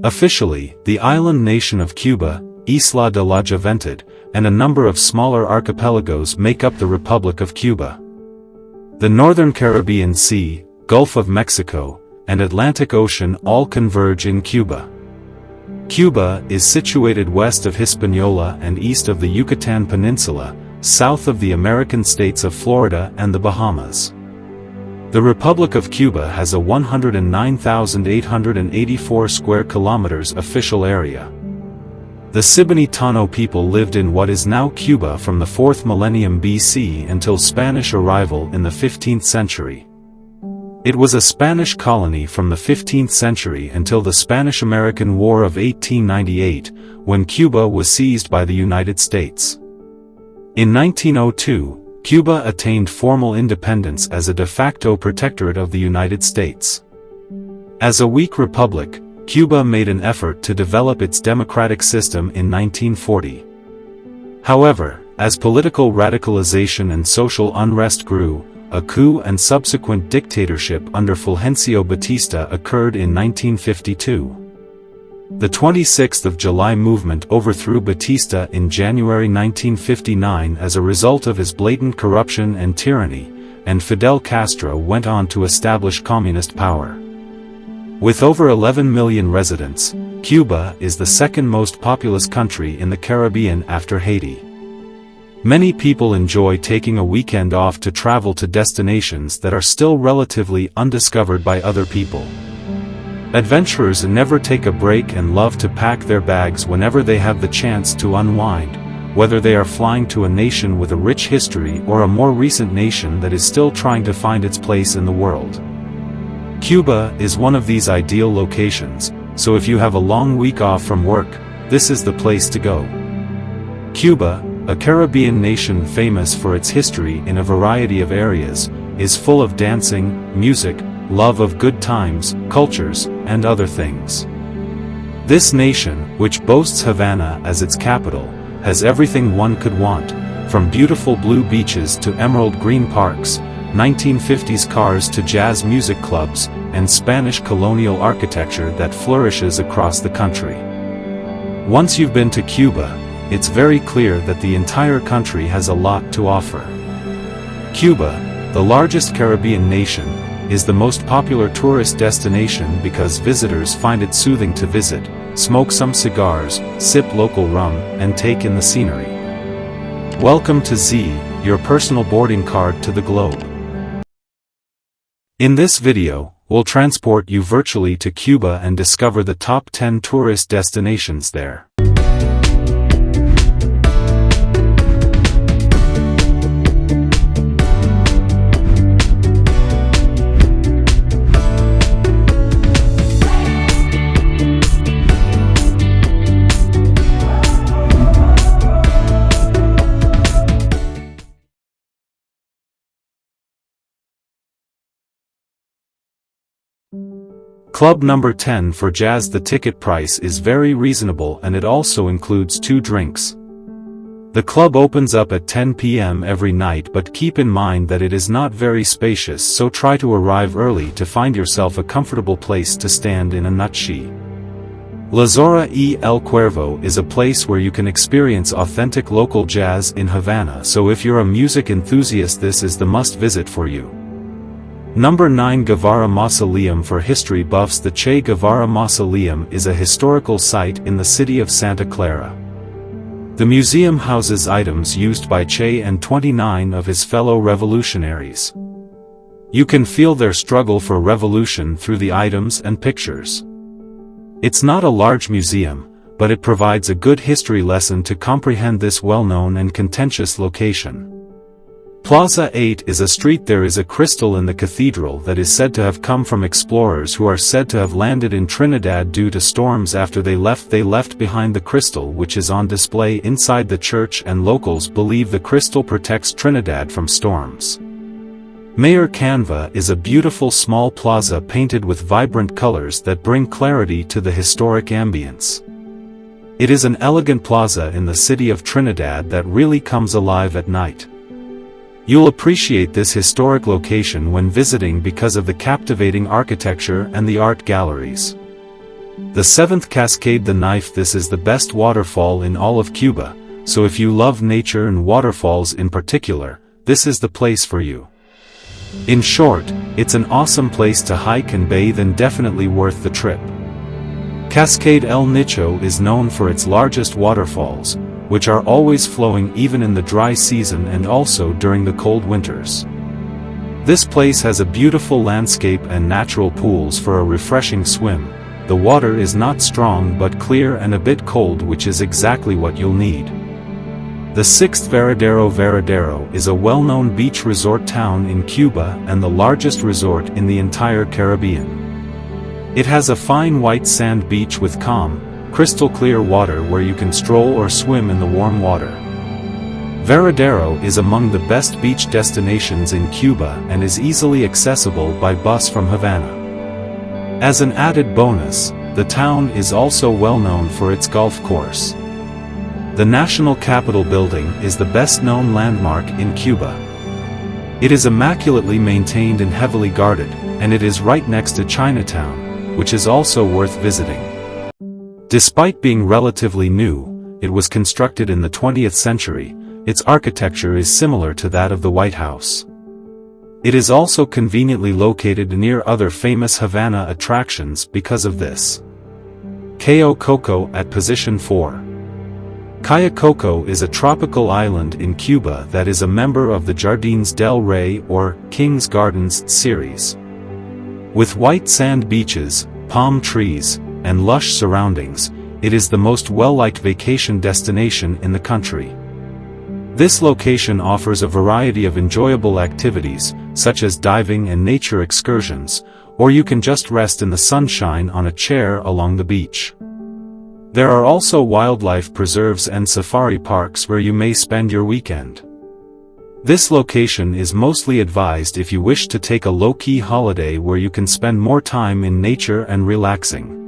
Officially, the island nation of Cuba, Isla de la Juventud, and a number of smaller archipelagos make up the Republic of Cuba. The Northern Caribbean Sea, Gulf of Mexico, and Atlantic Ocean all converge in Cuba. Cuba is situated west of Hispaniola and east of the Yucatan Peninsula, south of the American states of Florida and the Bahamas. The Republic of Cuba has a 109,884 square kilometers official area. The Siboney-Tano people lived in what is now Cuba from the 4th millennium BC until Spanish arrival in the 15th century. It was a Spanish colony from the 15th century until the Spanish-American War of 1898, when Cuba was seized by the United States. In 1902, Cuba attained formal independence as a de facto protectorate of the United States. As a weak republic, Cuba made an effort to develop its democratic system in 1940. However, as political radicalization and social unrest grew, a coup and subsequent dictatorship under Fulgencio Batista occurred in 1952. The 26th of July movement overthrew Batista in January 1959 as a result of his blatant corruption and tyranny, and Fidel Castro went on to establish communist power. With over 11 million residents, Cuba is the second most populous country in the Caribbean after Haiti. Many people enjoy taking a weekend off to travel to destinations that are still relatively undiscovered by other people. Adventurers never take a break and love to pack their bags whenever they have the chance to unwind, whether they are flying to a nation with a rich history or a more recent nation that is still trying to find its place in the world. Cuba is one of these ideal locations, so if you have a long week off from work, this is the place to go. Cuba, a Caribbean nation famous for its history in a variety of areas, is full of dancing, music, love of good times, cultures, and other things. This nation, which boasts Havana as its capital, has everything one could want, from beautiful blue beaches to emerald green parks, 1950s cars to jazz music clubs, and Spanish colonial architecture that flourishes across the country. Once you've been to Cuba, it's very clear that the entire country has a lot to offer. Cuba, the largest Caribbean nation, is the most popular tourist destination because visitors find it soothing to visit, smoke some cigars, sip local rum, and take in the scenery. Welcome to Z, your personal boarding card to the globe. In this video, we'll transport you virtually to Cuba and discover the top 10 tourist destinations there. Club number 10 for Jazz. The ticket price is very reasonable and it also includes 2 drinks. The club opens up at 10 p.m. every night, but keep in mind that it is not very spacious, so try to arrive early to find yourself a comfortable place to stand in a nutshell. La Zorra y El Cuervo is a place where you can experience authentic local jazz in Havana, so if you're a music enthusiast, this is the must-visit for you. Number 9. Guevara Mausoleum. For history buffs, the Che Guevara Mausoleum is a historical site in the city of Santa Clara. The museum houses items used by Che and 29 of his fellow revolutionaries. You can feel their struggle for revolution through the items and pictures. It's not a large museum, but it provides a good history lesson to comprehend this well-known and contentious location. Plaza 8 is a street. There is a crystal in the cathedral that is said to have come from explorers who are said to have landed in Trinidad due to storms. After they left behind the crystal, which is on display inside the church, and locals believe the crystal protects Trinidad from storms. Mayor Canva is a beautiful small plaza painted with vibrant colors that bring clarity to the historic ambience. It is an elegant plaza in the city of Trinidad that really comes alive at night. You'll appreciate this historic location when visiting because of the captivating architecture and the art galleries. The seventh Cascade the Knife. This is the best waterfall in all of Cuba, so if you love nature and waterfalls in particular, this is the place for you. In short, it's an awesome place to hike and bathe and definitely worth the trip. Cascade El Nicho is known for its largest waterfalls, which are always flowing even in the dry season and also during the cold winters. This place has a beautiful landscape and natural pools for a refreshing swim. The water is not strong but clear and a bit cold, which is exactly what you'll need. The sixth Varadero. Varadero is a well-known beach resort town in Cuba and the largest resort in the entire Caribbean. It has a fine white sand beach with calm, crystal clear water where you can stroll or swim in the warm water. Varadero is among the best beach destinations in Cuba and is easily accessible by bus from Havana. As an added bonus, the town is also well known for its golf course. The National Capitol building is the best-known landmark in Cuba. It is immaculately maintained and heavily guarded, and it is right next to Chinatown, which is also worth visiting. Despite being relatively new, it was constructed in the 20th century, its architecture is similar to that of the White House. It is also conveniently located near other famous Havana attractions because of this. Cayo Coco at position 4. Cayo Coco is a tropical island in Cuba that is a member of the Jardines del Rey or King's Gardens series. With white sand beaches, palm trees, and lush surroundings, it is the most well-liked vacation destination in the country. This location offers a variety of enjoyable activities, such as diving and nature excursions, or you can just rest in the sunshine on a chair along the beach. There are also wildlife preserves and safari parks where you may spend your weekend. This location is mostly advised if you wish to take a low-key holiday where you can spend more time in nature and relaxing.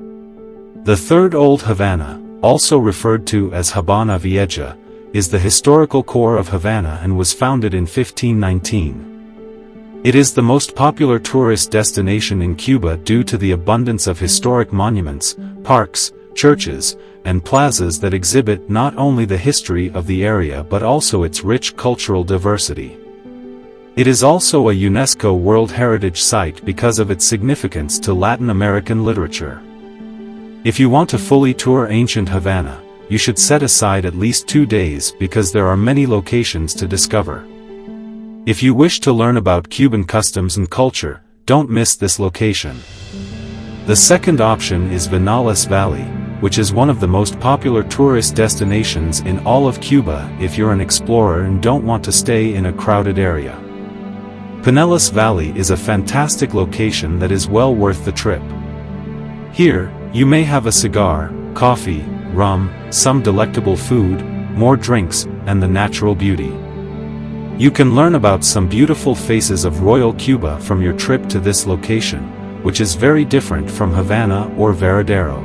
The third Old Havana, also referred to as Habana Vieja, is the historical core of Havana and was founded in 1519. It is the most popular tourist destination in Cuba due to the abundance of historic monuments, parks, churches, and plazas that exhibit not only the history of the area but also its rich cultural diversity. It is also a UNESCO World Heritage Site because of its significance to Latin American literature. If you want to fully tour ancient Havana, you should set aside at least 2 days because there are many locations to discover. If you wish to learn about Cuban customs and culture, don't miss this location. The second option is Vinales Valley, which is one of the most popular tourist destinations in all of Cuba if you're an explorer and don't want to stay in a crowded area. Pinellas Valley is a fantastic location that is well worth the trip. Here, you may have a cigar, coffee, rum, some delectable food, more drinks, and the natural beauty. You can learn about some beautiful faces of Royal Cuba from your trip to this location, which is very different from Havana or Varadero.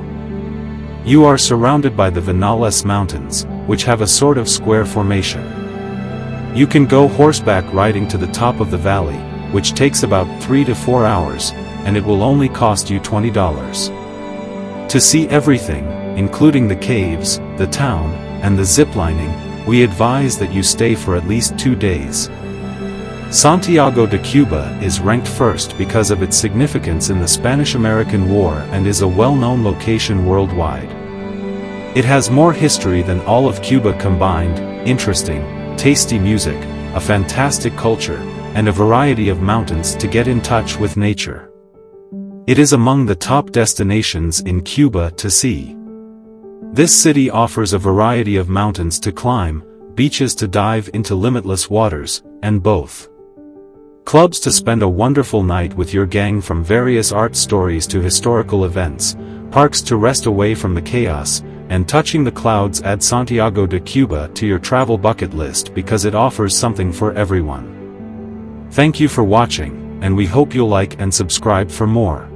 You are surrounded by the Vinales Mountains, which have a sort of square formation. You can go horseback riding to the top of the valley, which takes about 3 to 4 hours, and it will only cost you $20. To see everything, including the caves, the town, and the ziplining, we advise that you stay for at least 2 days. Santiago de Cuba is ranked first because of its significance in the Spanish-American War and is a well-known location worldwide. It has more history than all of Cuba combined, interesting, tasty music, a fantastic culture, and a variety of mountains to get in touch with nature. It is among the top destinations in Cuba to see. This city offers a variety of mountains to climb, beaches to dive into limitless waters, and both. Clubs to spend a wonderful night with your gang from various art stories to historical events, parks to rest away from the chaos, and touching the clouds. Add Santiago de Cuba to your travel bucket list because it offers something for everyone. Thank you for watching, and we hope you'll like and subscribe for more.